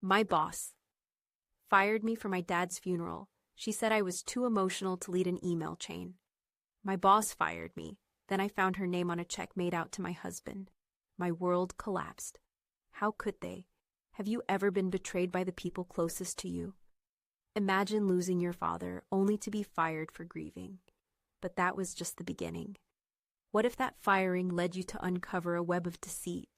My boss fired me for my dad's funeral. She said I was too emotional to lead an email chain. My boss fired me. Then I found her name on a check made out to my husband. My world collapsed. How could they? Have you ever been betrayed by the people closest to you? Imagine losing your father only to be fired for grieving. But that was just the beginning. What if that firing led you to uncover a web of deceit,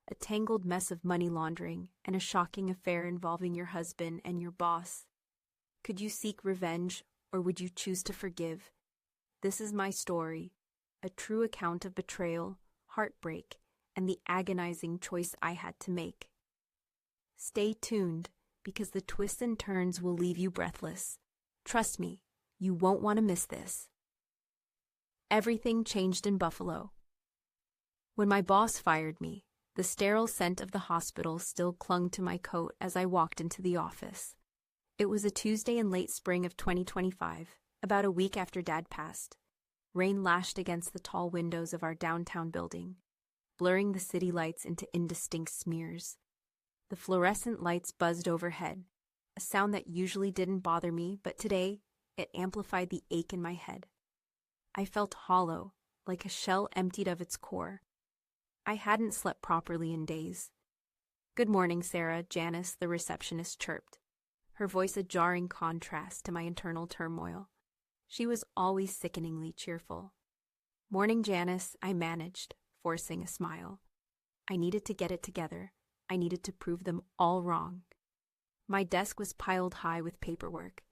a tangled mess of money laundering, and a shocking affair involving your husband and your boss? Could you seek revenge, or would you choose to forgive? This is my story, a true account of betrayal, heartbreak, and the agonizing choice I had to make. Stay tuned, because the twists and turns will leave you breathless. Trust me, you won't want to miss this. Everything changed in Buffalo. When my boss fired me, the sterile scent of the hospital still clung to my coat as I walked into the office. It was a Tuesday in late spring of 2025, about a week after Dad passed. Rain lashed against the tall windows of our downtown building, blurring the city lights into indistinct smears. The fluorescent lights buzzed overhead, a sound that usually didn't bother me, but today it amplified the ache in my head. I felt hollow, like a shell emptied of its core. I hadn't slept properly in days. "Good morning, Sarah," Janice, the receptionist, chirped, her voice a jarring contrast to my internal turmoil. She was always sickeningly cheerful. "Morning, Janice," I managed, forcing a smile. I needed to get it together. I needed to prove them all wrong. My desk was piled high with paperwork.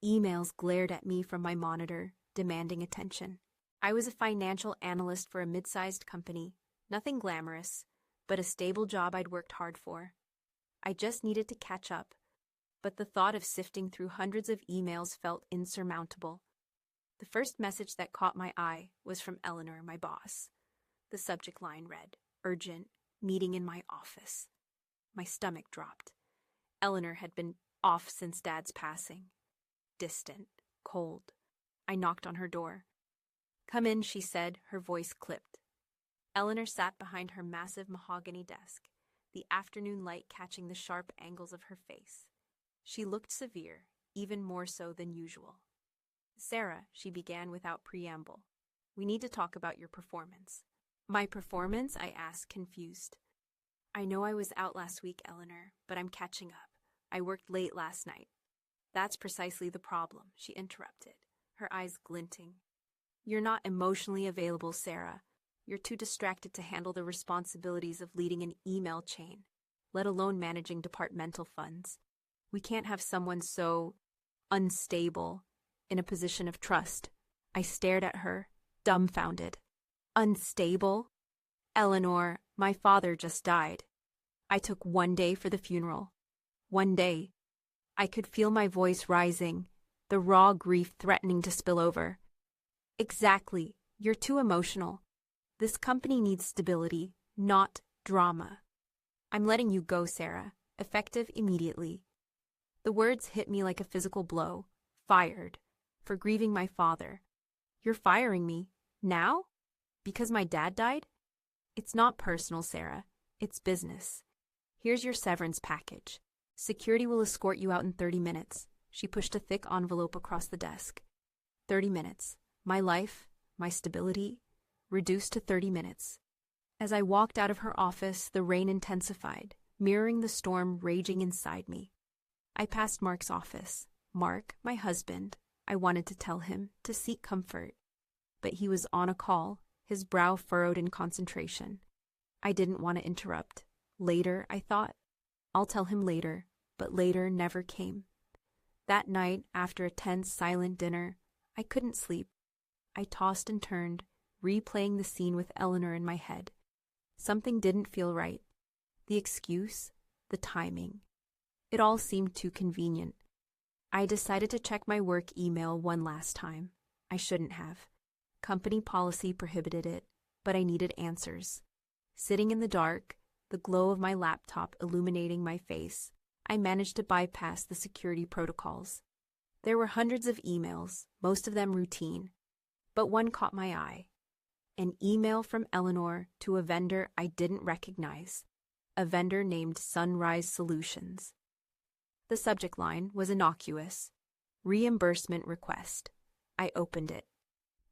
Emails glared at me from my monitor, demanding attention. I was a financial analyst for a mid-sized company, nothing glamorous, but a stable job I'd worked hard for. I just needed to catch up, but the thought of sifting through hundreds of emails felt insurmountable. The first message that caught my eye was from Eleanor, my boss. The subject line read, "Urgent, meeting in my office." My stomach dropped. Eleanor had been off since Dad's passing. Distant, cold. I knocked on her door. "Come in," she said, her voice clipped. Eleanor sat behind her massive mahogany desk, the afternoon light catching the sharp angles of her face. She looked severe, even more so than usual. "Sarah," she began without preamble, "we need to talk about your performance." "My performance?" I asked, confused. "I know I was out last week, Eleanor, but I'm catching up. I worked late last night." "That's precisely the problem," she interrupted, her eyes glinting. "You're not emotionally available, Sarah. You're too distracted to handle the responsibilities of leading an email chain, let alone managing departmental funds. We can't have someone so unstable in a position of trust." I stared at her, dumbfounded. "Unstable? Eleanor, my father just died. I took one day for the funeral. One day." I could feel my voice rising, the raw grief threatening to spill over. "Exactly. You're too emotional. This company needs stability, not drama. I'm letting you go, Sarah, effective immediately." The words hit me like a physical blow. Fired. For grieving my father. "You're firing me? Now? Because my dad died?" "It's not personal, Sarah. It's business. Here's your severance package. Security will escort you out in 30 minutes. She pushed a thick envelope across the desk. 30 minutes. My life, my stability, reduced to 30 minutes. As I walked out of her office, the rain intensified, mirroring the storm raging inside me. I passed Mark's office. Mark, my husband, I wanted to tell him, to seek comfort. But he was on a call, his brow furrowed in concentration. I didn't want to interrupt. Later, I thought. I'll tell him later, but later never came. That night, after a tense, silent dinner, I couldn't sleep. I tossed and turned, replaying the scene with Eleanor in my head. Something didn't feel right. The excuse, the timing. It all seemed too convenient. I decided to check my work email one last time. I shouldn't have. Company policy prohibited it, but I needed answers. Sitting in the dark, the glow of my laptop illuminating my face, I managed to bypass the security protocols. There were hundreds of emails, most of them routine, but one caught my eye. An email from Eleanor to a vendor I didn't recognize, a vendor named Sunrise Solutions. The subject line was innocuous. Reimbursement request. I opened it.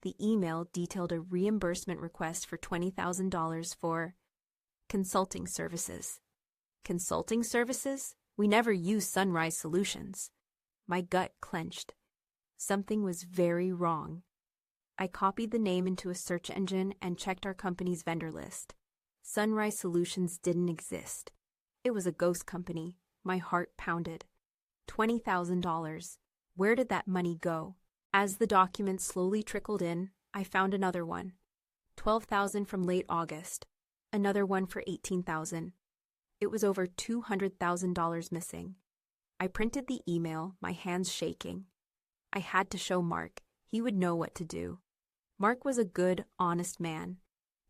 The email detailed a reimbursement request for $20,000 for consulting services. Consulting services? We never use Sunrise Solutions. My gut clenched. Something was very wrong. I copied the name into a search engine and checked our company's vendor list. Sunrise Solutions didn't exist. It was a ghost company. My heart pounded. $20,000. Where did that money go? As the documents slowly trickled in, I found another one. $12,000 from late August. Another one for $18,000. It was over $200,000 missing. I printed the email, my hands shaking. I had to show Mark. He would know what to do. Mark was a good, honest man.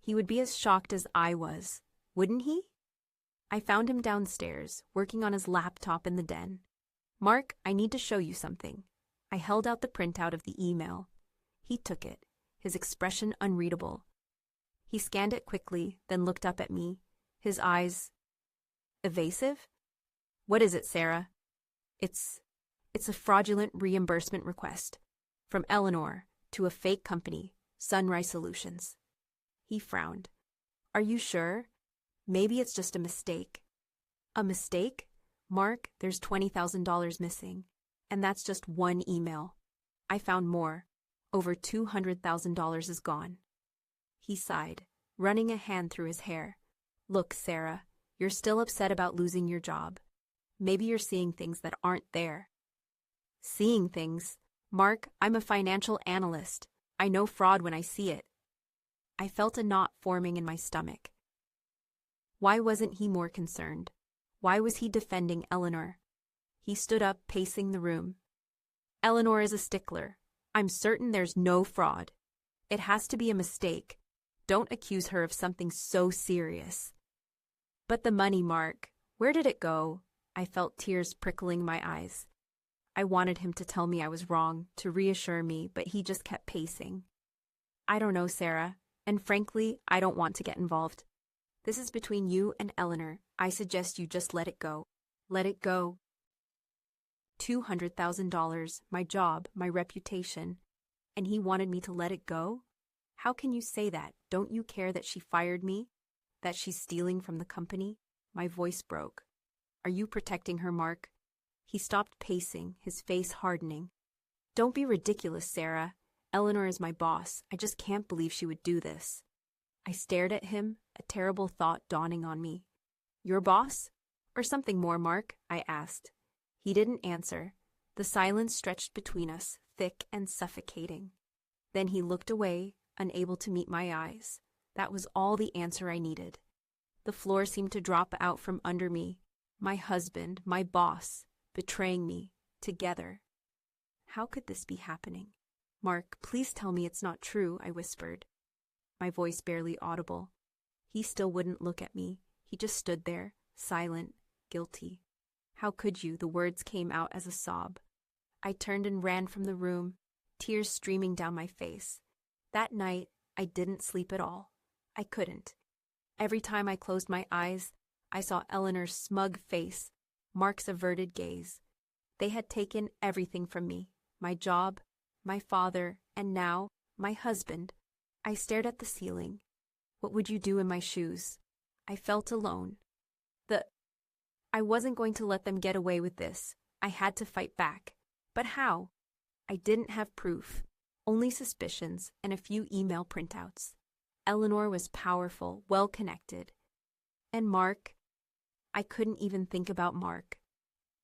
He would be as shocked as I was, wouldn't he? I found him downstairs, working on his laptop in the den. Mark, I need to show you something. I held out the printout of the email. He took it, his expression unreadable. He scanned it quickly, then looked up at me, his eyes evasive. What is it, Sarah? It's a fraudulent reimbursement request. From Eleanor to a fake company, Sunrise Solutions. He frowned. Are you sure? Maybe it's just a mistake. A mistake? Mark, there's $20,000 missing. And that's just one email. I found more. Over $200,000 is gone. He sighed, running a hand through his hair. Look, Sarah, you're still upset about losing your job. Maybe you're seeing things that aren't there. Seeing things? Mark, I'm a financial analyst. I know fraud when I see it. I felt a knot forming in my stomach. Why wasn't he more concerned? Why was he defending Eleanor? He stood up, pacing the room. Eleanor is a stickler. I'm certain there's no fraud. It has to be a mistake. Don't accuse her of something so serious. But the money, Mark, where did it go? I felt tears prickling my eyes. I wanted him to tell me I was wrong, to reassure me, but he just kept pacing. I don't know, Sarah, and frankly, I don't want to get involved. This is between you and Eleanor. I suggest you just let it go. Let it go. $200,000, my job, my reputation, and he wanted me to let it go? How can you say that? Don't you care that she fired me? That she's stealing from the company? My voice broke. Are you protecting her, Mark? He stopped pacing, his face hardening. Don't be ridiculous, Sarah. Eleanor is my boss. I just can't believe she would do this. I stared at him, a terrible thought dawning on me. Your boss? Or something more, Mark? I asked. He didn't answer. The silence stretched between us, thick and suffocating. Then he looked away, unable to meet my eyes. That was all the answer I needed. The floor seemed to drop out from under me. My husband, my boss, betraying me, together. How could this be happening? Mark, please tell me it's not true, I whispered. My voice barely audible. He still wouldn't look at me. He just stood there, silent, guilty. How could you? The words came out as a sob. I turned and ran from the room, tears streaming down my face. That night, I didn't sleep at all. I couldn't. Every time I closed my eyes, I saw Eleanor's smug face, Mark's averted gaze. They had taken everything from me, my job, my father, and now, my husband. I stared at the ceiling. What would you do in my shoes? I felt alone. I wasn't going to let them get away with this. I had to fight back. But how? I didn't have proof, only suspicions and a few email printouts. Eleanor was powerful, well-connected. And Mark? I couldn't even think about Mark.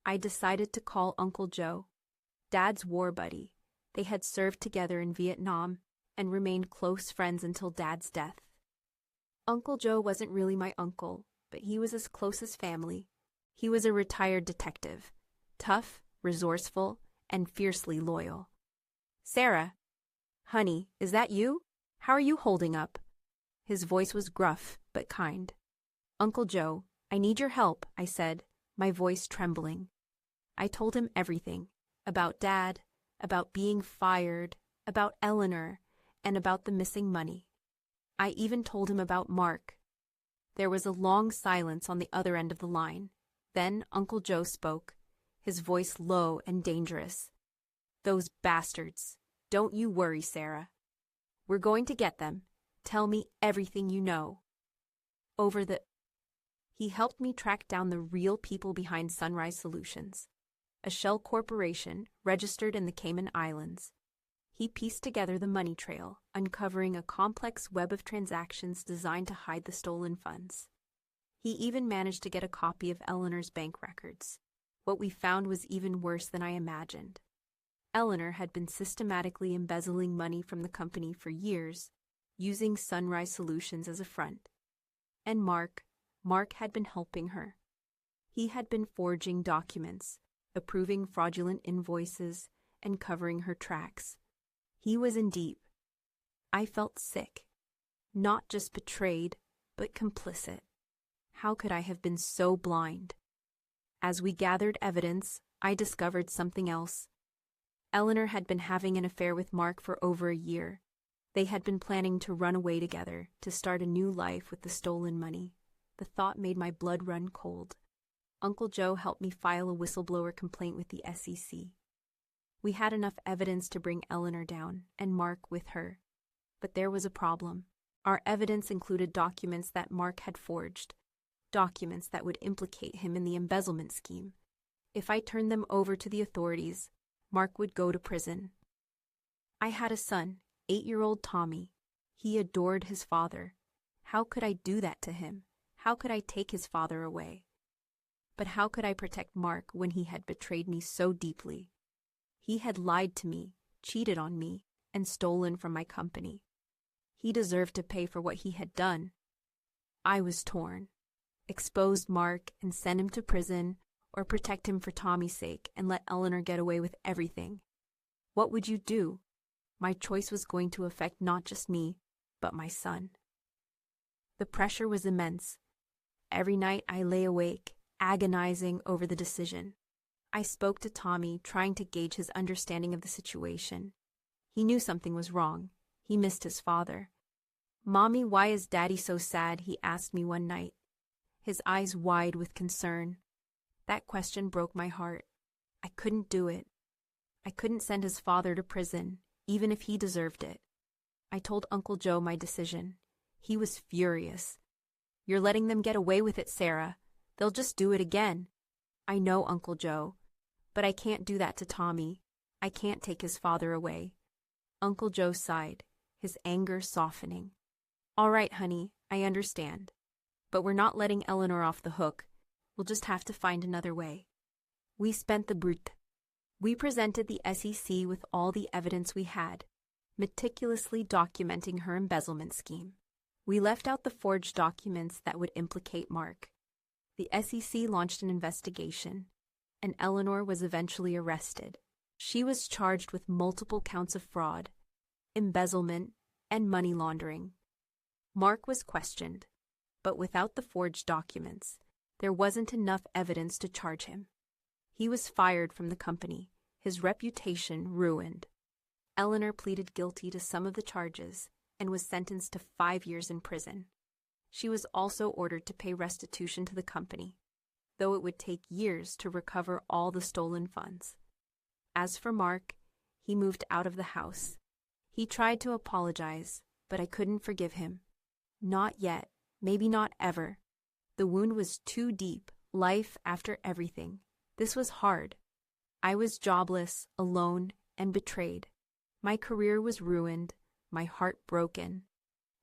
I decided to call Uncle Joe, Dad's war buddy. They had served together in Vietnam and remained close friends until Dad's death. Uncle Joe wasn't really my uncle, but he was as close as family. He was a retired detective, tough, resourceful, and fiercely loyal. Sarah, honey, is that you? How are you holding up? His voice was gruff, but kind. Uncle Joe, I need your help, I said, my voice trembling. I told him everything, about Dad, about being fired, about Eleanor, and about the missing money. I even told him about Mark. There was a long silence on the other end of the line. Then Uncle Joe spoke. his voice low and dangerous. "Those bastards. Don't you worry, Sarah. We're going to get them. Tell me everything you know." He helped me track down the real people behind Sunrise Solutions, a shell corporation registered in the Cayman Islands. He pieced together the money trail, uncovering a complex web of transactions designed to hide the stolen funds. He even managed to get a copy of Eleanor's bank records. What we found was even worse than I imagined. Eleanor had been systematically embezzling money from the company for years, using Sunrise Solutions as a front. And Mark had been helping her. He had been forging documents, approving fraudulent invoices, and covering her tracks. He was in deep. I felt sick. Not just betrayed, but complicit. How could I have been so blind? As we gathered evidence, I discovered something else. Eleanor had been having an affair with Mark for over a year. They had been planning to run away together, to start a new life with the stolen money. The thought made my blood run cold. Uncle Joe helped me file a whistleblower complaint with the SEC. We had enough evidence to bring Eleanor down, and Mark with her. But there was a problem. Our evidence included documents that Mark had forged, documents that would implicate him in the embezzlement scheme. If I turned them over to the authorities, Mark would go to prison. I had a son, 8-year-old Tommy. He adored his father. How could I do that to him? How could I take his father away? But how could I protect Mark when he had betrayed me so deeply? He had lied to me, cheated on me, and stolen from my company. He deserved to pay for what he had done. I was torn. Expose Mark and send him to prison, or protect him for Tommy's sake and let Eleanor get away with everything. What would you do? My choice was going to affect not just me, but my son. The pressure was immense. Every night I lay awake, agonizing over the decision. I spoke to Tommy, trying to gauge his understanding of the situation. He knew something was wrong. He missed his father. "Mommy, why is Daddy so sad?" he asked me one night, his eyes wide with concern. That question broke my heart. I couldn't do it. I couldn't send his father to prison, even if he deserved it. I told Uncle Joe my decision. He was furious. "You're letting them get away with it, Sarah. They'll just do it again." "I know, Uncle Joe, but I can't do that to Tommy. I can't take his father away." Uncle Joe sighed, his anger softening. "All right, honey, I understand. But we're not letting Eleanor off the hook. We'll just have to find another way." We spent the brute. We presented the SEC with all the evidence we had, meticulously documenting her embezzlement scheme. We left out the forged documents that would implicate Mark. The SEC launched an investigation, and Eleanor was eventually arrested. She was charged with multiple counts of fraud, embezzlement, and money laundering. Mark was questioned, but without the forged documents, there wasn't enough evidence to charge him. He was fired from the company, his reputation ruined. Eleanor pleaded guilty to some of the charges and was sentenced to 5 years in prison. She was also ordered to pay restitution to the company, though it would take years to recover all the stolen funds. As for Mark, he moved out of the house. He tried to apologize, but I couldn't forgive him. Not yet, maybe not ever. The wound was too deep, life after everything. This was hard. I was jobless, alone, and betrayed. My career was ruined, my heart broken.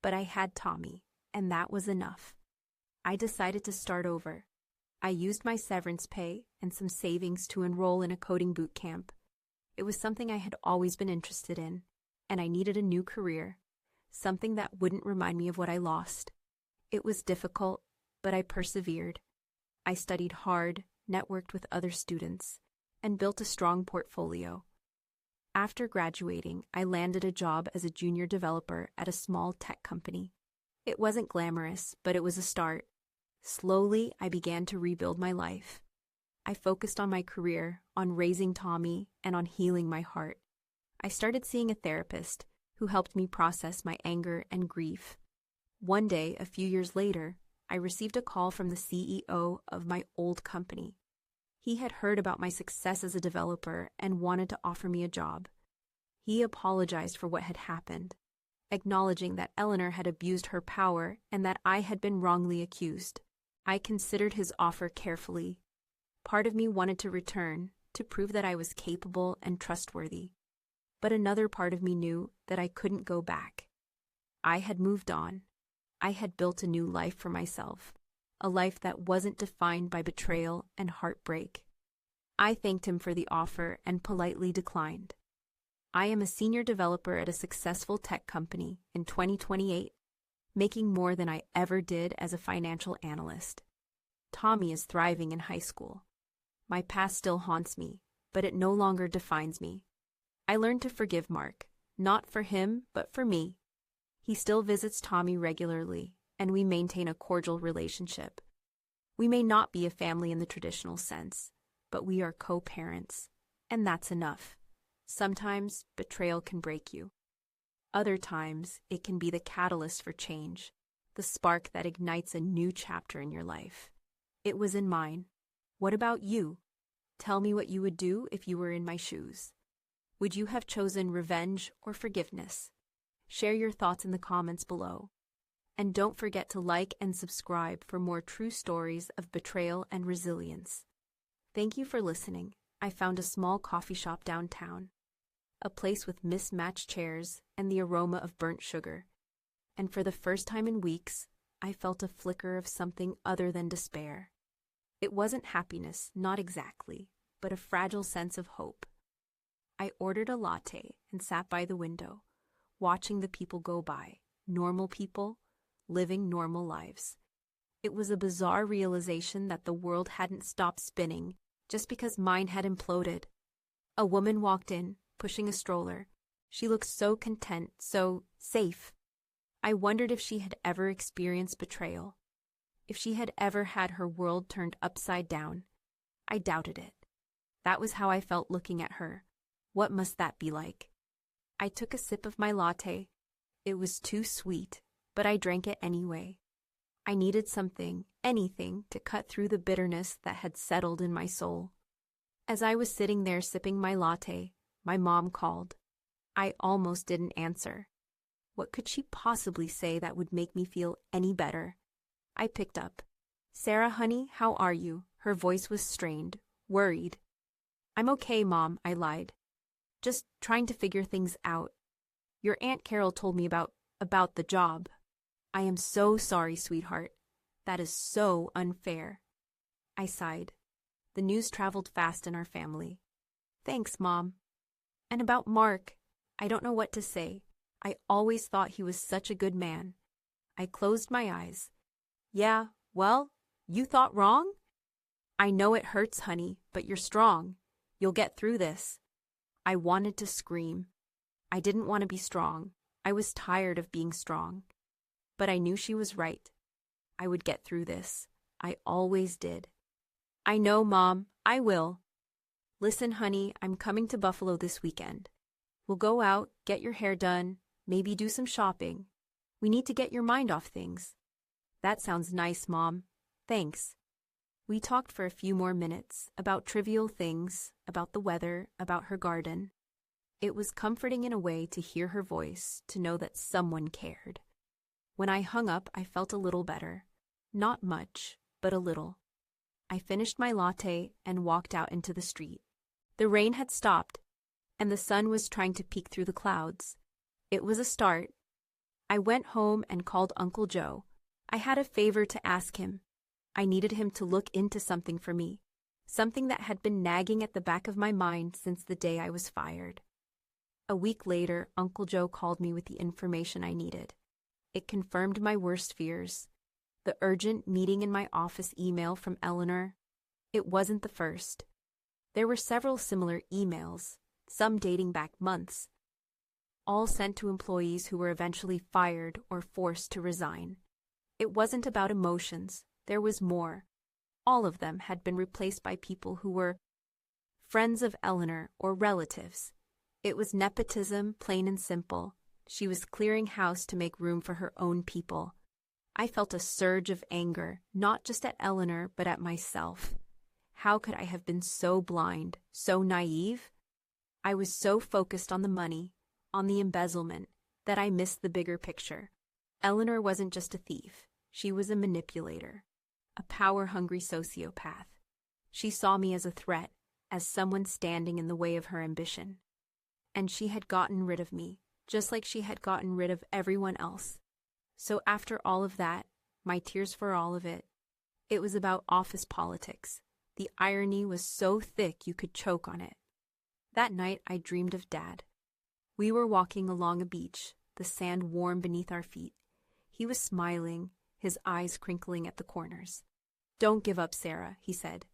But I had Tommy, and that was enough. I decided to start over. I used my severance pay and some savings to enroll in a coding boot camp. It was something I had always been interested in, and I needed a new career, something that wouldn't remind me of what I lost. It was difficult, but I persevered. I studied hard, networked with other students, and built a strong portfolio. After graduating, I landed a job as a junior developer at a small tech company. It wasn't glamorous, but it was a start. Slowly, I began to rebuild my life. I focused on my career, on raising Tommy, and on healing my heart. I started seeing a therapist who helped me process my anger and grief. One day, a few years later, I received a call from the CEO of my old company. He had heard about my success as a developer and wanted to offer me a job. He apologized for what had happened, acknowledging that Eleanor had abused her power and that I had been wrongly accused. I considered his offer carefully. Part of me wanted to return, to prove that I was capable and trustworthy. But another part of me knew that I couldn't go back. I had moved on. I had built a new life for myself, a life that wasn't defined by betrayal and heartbreak. I thanked him for the offer and politely declined. I am a senior developer at a successful tech company in 2028, making more than I ever did as a financial analyst. Tommy is thriving in high school. My past still haunts me, but it no longer defines me. I learned to forgive Mark, not for him, but for me. He still visits Tommy regularly, and we maintain a cordial relationship. We may not be a family in the traditional sense, but we are co-parents, and that's enough. Sometimes betrayal can break you. Other times, it can be the catalyst for change, the spark that ignites a new chapter in your life. It was in mine. What about you? Tell me what you would do if you were in my shoes. Would you have chosen revenge or forgiveness? Share your thoughts in the comments below. And don't forget to like and subscribe for more true stories of betrayal and resilience. Thank you for listening. I found a small coffee shop downtown, a place with mismatched chairs and the aroma of burnt sugar. And for the first time in weeks, I felt a flicker of something other than despair. It wasn't happiness, not exactly, but a fragile sense of hope. I ordered a latte and sat by the window, watching the people go by, normal people, living normal lives. It was a bizarre realization that the world hadn't stopped spinning just because mine had imploded. A woman walked in, pushing a stroller. She looked so content, so safe. I wondered if she had ever experienced betrayal, if she had ever had her world turned upside down. I doubted it. That was how I felt looking at her. What must that be like? I took a sip of my latte. It was too sweet, but I drank it anyway. I needed something, anything, to cut through the bitterness that had settled in my soul. As I was sitting there sipping my latte, my mom called. I almost didn't answer. What could she possibly say that would make me feel any better? I picked up. "Sarah, honey, how are you?" Her voice was strained, worried. "I'm okay, Mom," I lied. "Just trying to figure things out. Your Aunt Carol told me about the job." "I am so sorry, sweetheart. That is so unfair." I sighed. The news traveled fast in our family. "Thanks, Mom." "And about Mark, I don't know what to say. I always thought he was such a good man." I closed my eyes. "Yeah, well, you thought wrong?" "I know it hurts, honey, but you're strong. You'll get through this." I wanted to scream. I didn't want to be strong. I was tired of being strong. But I knew she was right. I would get through this. I always did. "I know, Mom. I will." "Listen, honey, I'm coming to Buffalo this weekend. We'll go out, get your hair done, maybe do some shopping. We need to get your mind off things." "That sounds nice, Mom. Thanks." We talked for a few more minutes about trivial things, about the weather, about her garden. It was comforting in a way to hear her voice, to know that someone cared. When I hung up, I felt a little better. Not much, but a little. I finished my latte and walked out into the street. The rain had stopped, and the sun was trying to peek through the clouds. It was a start. I went home and called Uncle Joe. I had a favor to ask him. I needed him to look into something for me, something that had been nagging at the back of my mind since the day I was fired. A week later, Uncle Joe called me with the information I needed. It confirmed my worst fears. The urgent meeting in my office email from Eleanor. It wasn't the first. There were several similar emails, some dating back months, all sent to employees who were eventually fired or forced to resign. It wasn't about emotions. There was more. All of them had been replaced by people who were friends of Eleanor or relatives. It was nepotism, plain and simple. She was clearing house to make room for her own people. I felt a surge of anger, not just at Eleanor, but at myself. How could I have been so blind, so naive? I was so focused on the money, on the embezzlement, that I missed the bigger picture. Eleanor wasn't just a thief. She was a manipulator, a power-hungry sociopath. She saw me as a threat, as someone standing in the way of her ambition. And she had gotten rid of me, just like she had gotten rid of everyone else. So after all of that, my tears for all of it, it was about office politics. The irony was so thick you could choke on it. That night I dreamed of Dad. We were walking along a beach, the sand warm beneath our feet. He was smiling, his eyes crinkling at the corners. "Don't give up, Sarah," he said.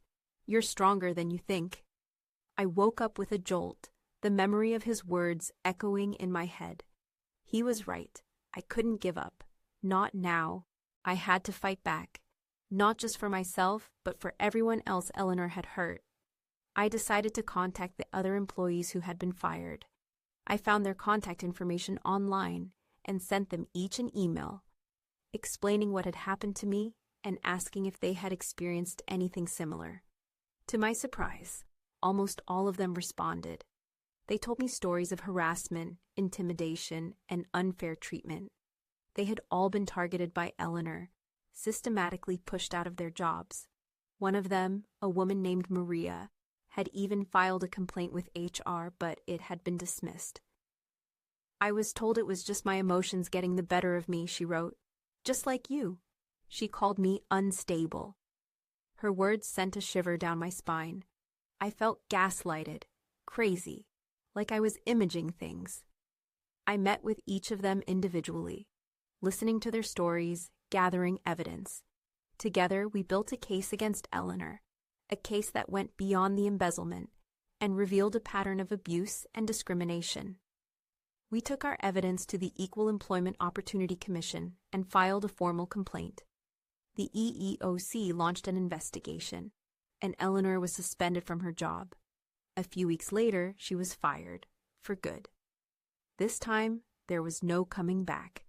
"You're stronger than you think." I woke up with a jolt, the memory of his words echoing in my head. He was right. I couldn't give up. Not now. I had to fight back. Not just for myself, but for everyone else Eleanor had hurt. I decided to contact the other employees who had been fired. I found their contact information online and sent them each an email, explaining what had happened to me and asking if they had experienced anything similar. To my surprise, almost all of them responded. They told me stories of harassment, intimidation, and unfair treatment. They had all been targeted by Eleanor, systematically pushed out of their jobs. One of them, a woman named Maria, had even filed a complaint with HR, but it had been dismissed. "I was told it was just my emotions getting the better of me," she wrote. "Just like you." She called me unstable. Her words sent a shiver down my spine. I felt gaslighted, crazy, like I was imaging things. I met with each of them individually, listening to their stories, gathering evidence. Together, we built a case against Eleanor, a case that went beyond the embezzlement and revealed a pattern of abuse and discrimination. We took our evidence to the Equal Employment Opportunity Commission and filed a formal complaint. The EEOC launched an investigation, and Eleanor was suspended from her job. A few weeks later, she was fired, for good. This time, there was no coming back.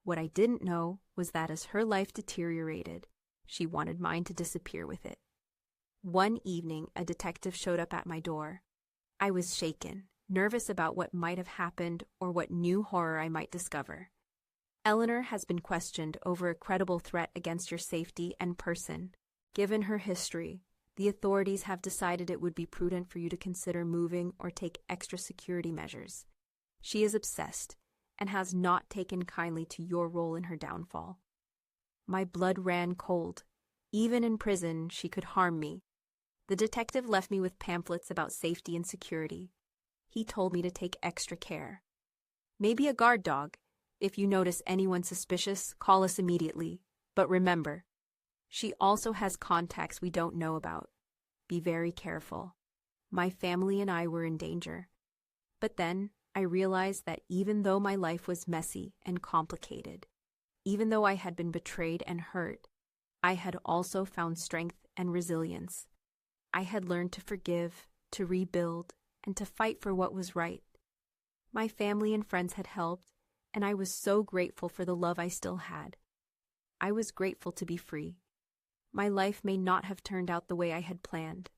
What I didn't know was that as her life deteriorated, she wanted mine to disappear with it. One evening, a detective showed up at my door. I was shaken, nervous about what might have happened or what new horror I might discover. "Eleanor has been questioned over a credible threat against your safety and person. Given her history, the authorities have decided it would be prudent for you to consider moving or take extra security measures. She is obsessed and has not taken kindly to your role in her downfall." My blood ran cold. Even in prison, she could harm me. The detective left me with pamphlets about safety and security. He told me to take extra care. "Maybe a guard dog. If you notice anyone suspicious, call us immediately. But remember, she also has contacts we don't know about. Be very careful." My family and I were in danger. But then I realized that even though my life was messy and complicated, even though I had been betrayed and hurt, I had also found strength and resilience. I had learned to forgive, to rebuild, and to fight for what was right. My family and friends had helped, and I was so grateful for the love I still had. I was grateful to be free. My life may not have turned out the way I had planned,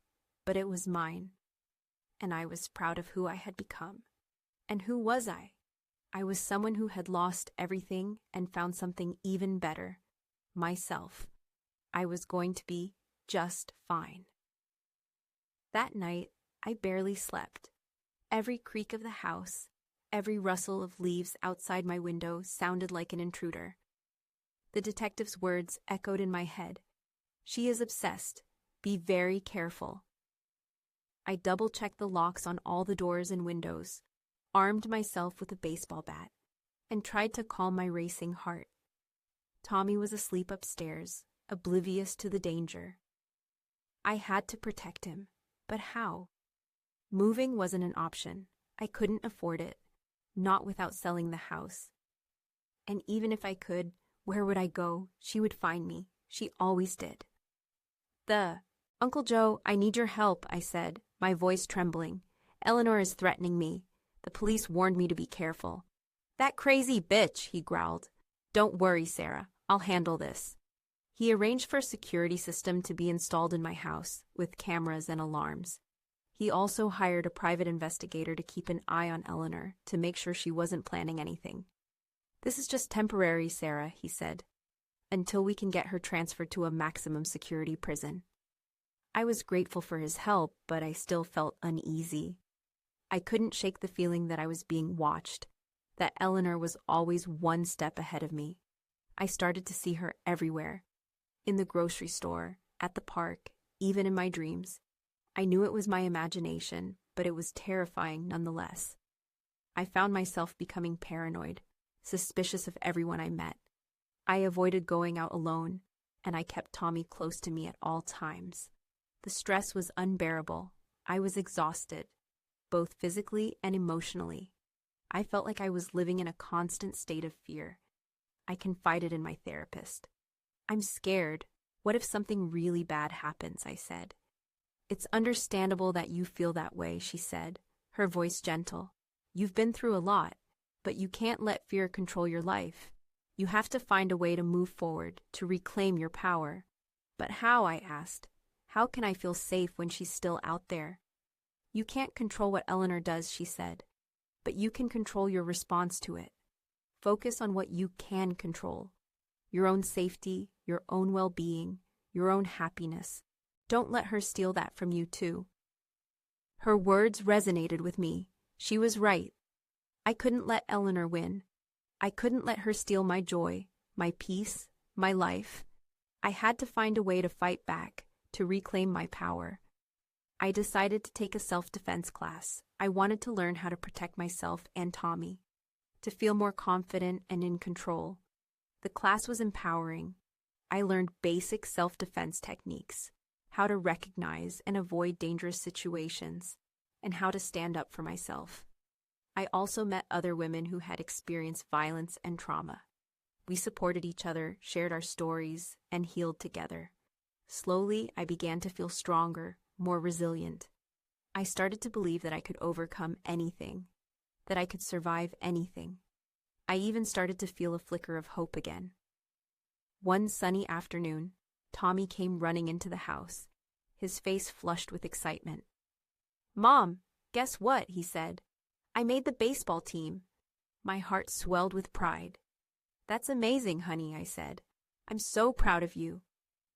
but it was mine. And I was proud of who I had become. And who was I? I was someone who had lost everything and found something even better. Myself. I was going to be just fine. That night, I barely slept. Every creak of the house, every rustle of leaves outside my window sounded like an intruder. The detective's words echoed in my head. "She is obsessed. Be very careful." I double-checked the locks on all the doors and windows, armed myself with a baseball bat, and tried to calm my racing heart. Tommy was asleep upstairs, oblivious to the danger. I had to protect him, but how? Moving wasn't an option. I couldn't afford it, not without selling the house. And even if I could, where would I go? She would find me. She always did. "Uncle Joe, I need your help," I said, my voice trembling. "Eleanor is threatening me. The police warned me to be careful." "That crazy bitch," he growled. "Don't worry, Sarah. I'll handle this." He arranged for a security system to be installed in my house, with cameras and alarms. He also hired a private investigator to keep an eye on Eleanor to make sure she wasn't planning anything. "This is just temporary, Sarah," he said, "until we can get her transferred to a maximum security prison." I was grateful for his help, but I still felt uneasy. I couldn't shake the feeling that I was being watched, that Eleanor was always one step ahead of me. I started to see her everywhere, in the grocery store, at the park, even in my dreams. I knew it was my imagination, but it was terrifying nonetheless. I found myself becoming paranoid, suspicious of everyone I met. I avoided going out alone, and I kept Tommy close to me at all times. The stress was unbearable. I was exhausted, both physically and emotionally. I felt like I was living in a constant state of fear. I confided in my therapist. "I'm scared. What if something really bad happens?" I said. "It's understandable that you feel that way," she said, her voice gentle. "You've been through a lot, but you can't let fear control your life. You have to find a way to move forward, to reclaim your power." "But how?" I asked. "How can I feel safe when she's still out there?" "You can't control what Eleanor does," she said, "but you can control your response to it. Focus on what you can control. Your own safety, your own well-being, your own happiness. Don't let her steal that from you, too." Her words resonated with me. She was right. I couldn't let Eleanor win. I couldn't let her steal my joy, my peace, my life. I had to find a way to fight back, to reclaim my power. I decided to take a self-defense class. I wanted to learn how to protect myself and Tommy, to feel more confident and in control. The class was empowering. I learned basic self-defense techniques, how to recognize and avoid dangerous situations, and how to stand up for myself. I also met other women who had experienced violence and trauma. We supported each other, shared our stories, and healed together. Slowly, I began to feel stronger, more resilient. I started to believe that I could overcome anything, that I could survive anything. I even started to feel a flicker of hope again. One sunny afternoon, Tommy came running into the house, his face flushed with excitement. "Mom, guess what?" he said. "I made the baseball team." My heart swelled with pride. "That's amazing, honey," I said. "I'm so proud of you."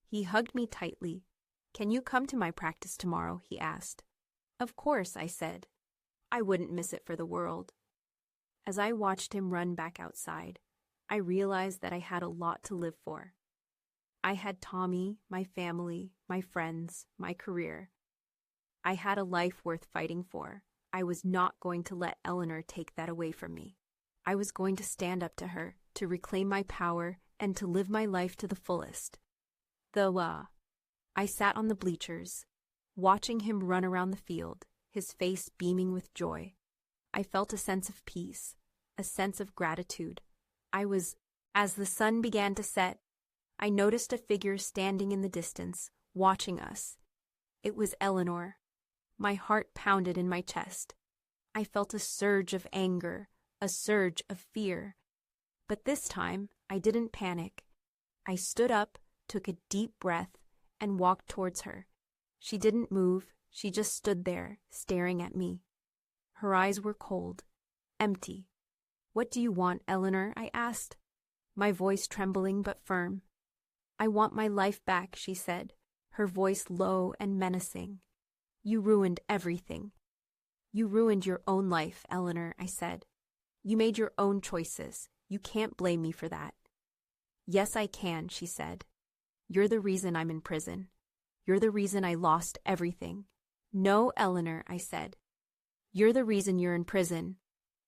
He hugged me tightly. "Can you come to my practice tomorrow?" he asked. "Of course," I said. I wouldn't miss it for the world. As I watched him run back outside, I realized that I had a lot to live for. I had Tommy, my family, my friends, my career. I had a life worth fighting for. I was not going to let Eleanor take that away from me. I was going to stand up to her, to reclaim my power, and to live my life to the fullest. I sat on the bleachers, watching him run around the field, his face beaming with joy. I felt a sense of peace, a sense of gratitude. As the sun began to set, I noticed a figure standing in the distance, watching us. It was Eleanor. My heart pounded in my chest. I felt a surge of anger, a surge of fear. But this time, I didn't panic. I stood up, took a deep breath, and walked towards her. She didn't move, she just stood there, staring at me. Her eyes were cold, empty. "What do you want, Eleanor?" I asked, my voice trembling but firm. "I want my life back," she said, her voice low and menacing. "You ruined everything." "You ruined your own life, Eleanor," I said. "You made your own choices. You can't blame me for that." "Yes, I can," she said. "You're the reason I'm in prison. You're the reason I lost everything." "No, Eleanor," I said. "You're the reason you're in prison.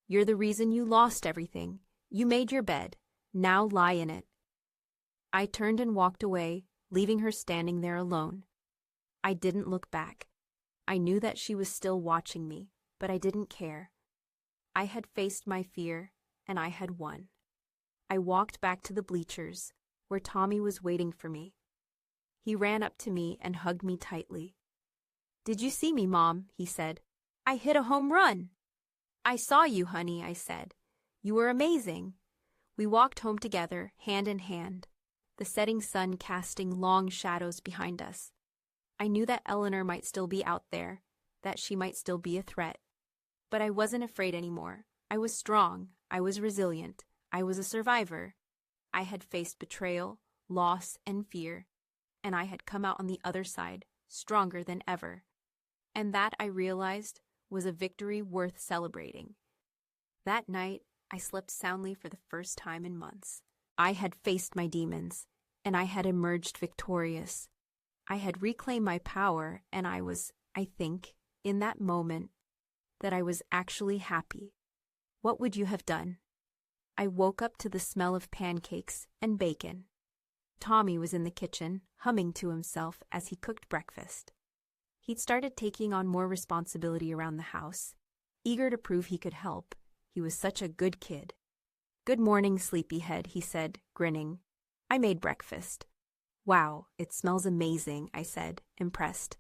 You're the reason you lost everything. You made your bed. Now lie in it." I turned and walked away, leaving her standing there alone. I didn't look back. I knew that she was still watching me, but I didn't care. I had faced my fear, and I had won. I walked back to the bleachers, where Tommy was waiting for me. He ran up to me and hugged me tightly. "Did you see me, Mom?" he said. "I hit a home run." "I saw you, honey," I said. "You were amazing." We walked home together, hand in hand. the setting sun casting long shadows behind us. I knew that Eleanor might still be out there, that she might still be a threat. But I wasn't afraid anymore. I was strong. I was resilient. I was a survivor. I had faced betrayal, loss, and fear, and I had come out on the other side, stronger than ever. And that, I realized, was a victory worth celebrating. That night, I slept soundly for the first time in months. I had faced my demons, and I had emerged victorious. I had reclaimed my power, and I was, I think, in that moment, that I was actually happy. What would you have done? I woke up to the smell of pancakes and bacon. Tommy was in the kitchen, humming to himself as he cooked breakfast. He'd started taking on more responsibility around the house, eager to prove he could help. He was such a good kid. "Good morning, sleepyhead," he said, grinning. "I made breakfast." "Wow, it smells amazing," I said, impressed.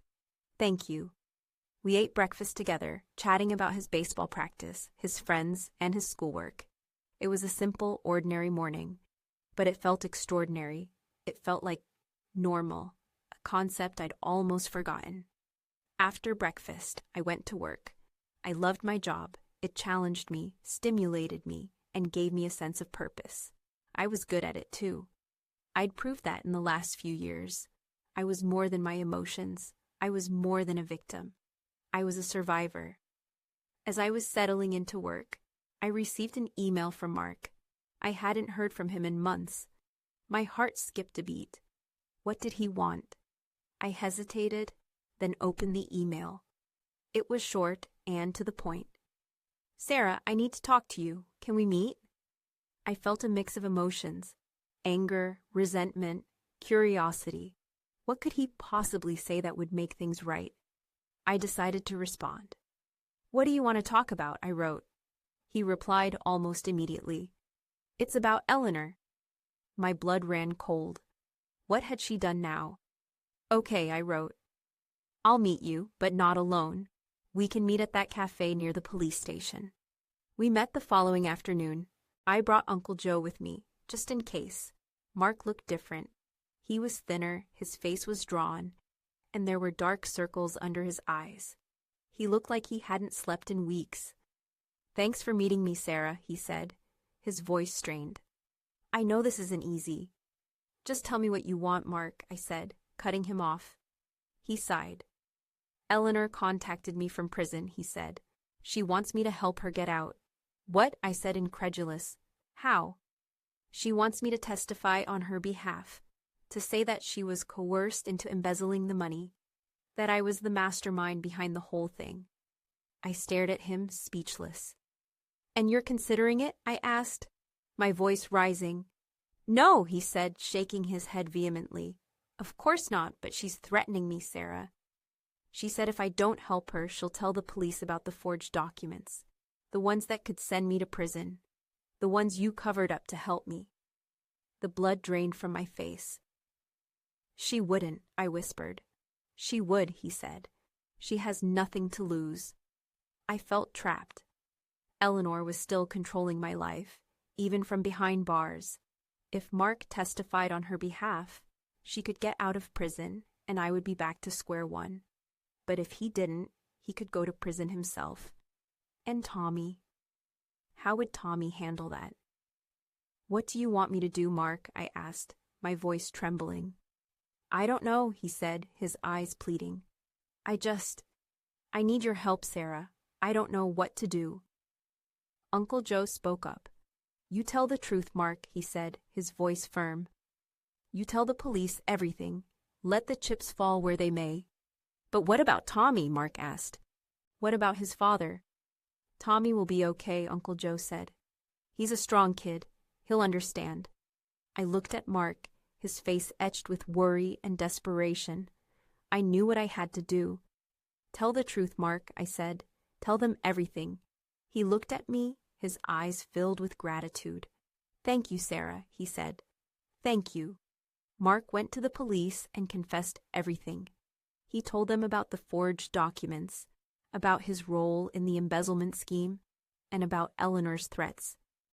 "Thank you." We ate breakfast together, chatting about his baseball practice, his friends, and his schoolwork. It was a simple, ordinary morning, but it felt extraordinary. It felt like normal, a concept I'd almost forgotten. After breakfast, I went to work. I loved my job. It challenged me, stimulated me, and gave me a sense of purpose. I was good at it, too. I'd proved that in the last few years. I was more than my emotions. I was more than a victim. I was a survivor. As I was settling into work, I received an email from Mark. I hadn't heard from him in months. My heart skipped a beat. What did he want? I hesitated, then opened the email. It was short and to the point. "Sarah, I need to talk to you. Can we meet?" I felt a mix of emotions: anger, resentment, curiosity. What could he possibly say that would make things right? I decided to respond. "What do you want to talk about?" I wrote. He replied almost immediately. "It's about Eleanor." My blood ran cold. What had she done now? "Okay," I wrote. "I'll meet you, but not alone. We can meet at that cafe near the police station." We met the following afternoon. I brought Uncle Joe with me, just in case. Mark looked different. He was thinner, his face was drawn, and there were dark circles under his eyes. He looked like he hadn't slept in weeks. "Thanks for meeting me, Sarah," he said, his voice strained. "I know this isn't easy." "Just tell me what you want, Mark," I said, cutting him off. He sighed. "Eleanor contacted me from prison," he said. "She wants me to help her get out." "What?" I said, incredulous. "How?" "She wants me to testify on her behalf, to say that she was coerced into embezzling the money, that I was the mastermind behind the whole thing." I stared at him, speechless. "And you're considering it?" I asked, my voice rising. "No," he said, shaking his head vehemently. "Of course not, but she's threatening me, Sarah. She said if I don't help her, she'll tell the police about the forged documents, the ones that could send me to prison, the ones you covered up to help me." The blood drained from my face. "She wouldn't," I whispered. "She would," he said. "She has nothing to lose." I felt trapped. Eleanor was still controlling my life, even from behind bars. If Mark testified on her behalf, she could get out of prison, and I would be back to square one. But if he didn't, he could go to prison himself. And Tommy? How would Tommy handle that? "What do you want me to do, Mark?" I asked, my voice trembling. "I don't know," he said, his eyes pleading. I need your help, Sarah. I don't know what to do." Uncle Joe spoke up. "You tell the truth, Mark," he said, his voice firm. "You tell the police everything. Let the chips fall where they may." "But what about Tommy?" Mark asked. "What about his father?" "Tommy will be okay," Uncle Joe said. "He's a strong kid. He'll understand." I looked at Mark, his face etched with worry and desperation. I knew what I had to do. "Tell the truth, Mark," I said. "Tell them everything." He looked at me, his eyes filled with gratitude. "Thank you, Sarah," he said. "Thank you." Mark went to the police and confessed everything. He told them about the forged documents, about his role in the embezzlement scheme, and about Eleanor's threats.